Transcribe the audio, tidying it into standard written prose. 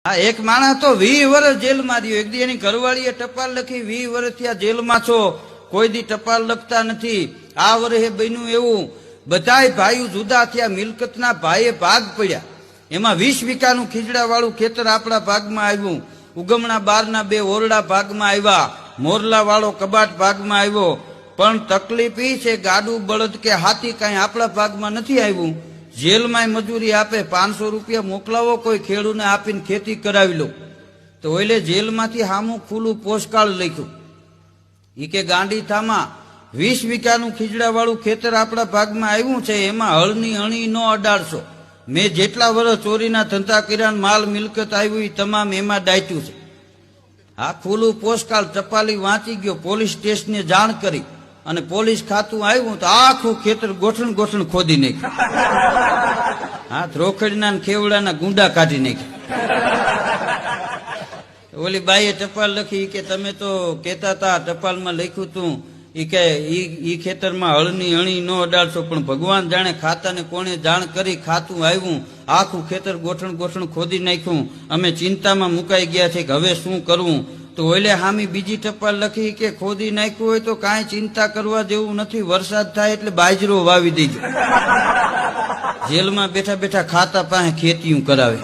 આ એક માણસ તો 20 વર્ષ જેલમાં રહ્યો. એક દી એની ઘરવાળીએ ટપાલ લખી, 20 વર્ષથી આ જેલમાં છો, કોઈ દી ટપાલ લખતા નથી. આ વર્ષે બન્યું એવું, બધાય ભાઈઓ જુદા થયા, મિલકતના ભાઈએ ભાગ પડ્યા. એમાં 20 વીઘાનું ખીજડા વાળું ખેતર આપણા ભાગમાં આવ્યું, ઉગમણા બારના 2 ઓરડા ભાગમાં આવ્યા, મોરલા વાળો કબાટ ભાગમાં આવ્યો. પણ તકલીફ એ છે, ગાડું બળદ કે હાથી કાંઈ આપણા ભાગમાં નથી આવ્યું. જેલમાં મજૂરી આપે, 500 રૂપિયા મોકલાવો, કોઈ ખેડૂને આપીને ખેતી કરાવી લો. તો ઓલે જેલમાંથી હામું ખુલ્લું પોસ્ટકાર્ડ લખ્યું, ઈ કે ગાંડી થામા 20 વીઘાનું ખીજડા વાળું ખેતર આપણા ભાગમાં આવ્યું છે, એમાં હળની અણી નો અડાડશો. મેં જેટલા વર્ષ ચોરીના ધંધા કર્યા, માલ મિલકત આવ્યું એ તમામ એમાં દાટ્યું છે. આ ખુલ્લું પોસ્ટકાર્ડ ટપાલી વાંચી ગયો, પોલીસ સ્ટેશને જાણ કરી, અને પોલીસ ખાતું આવ્યું તો આખું ખેતર ગોઠણ ખોદી નાખ્યું. હા, રોકડીના ખેવડાના ગુંડા કાઢી નાખ્યા. ઓલી બાઈએ ટપાલ લખી કે તમે તો કહેતા હતા ટપાલમાં લખ્યું તું ઈ કે ઈ ખેતરમાં હળની અણી ન અડાડશો, પણ ભગવાન જાણે ખાતાને કોણે જાણ કરી, ખાતું આવ્યું, આખું ખેતર ગોઠણ ખોદી નાખ્યું. અમે ચિંતામાં મુકાઈ ગયા છે કે હવે શું કરવું. તો ઓલે હામી બીજી ટપાલ લખી કે ખોદી નાખ્યું હોય તો કાંઈ ચિંતા કરવા જેવું નથી, વરસાદ થાય એટલે બાજરો વાવી દેજો. જેલમાં બેઠા બેઠા ખાતા પાસે ખેતીયું કરાવે.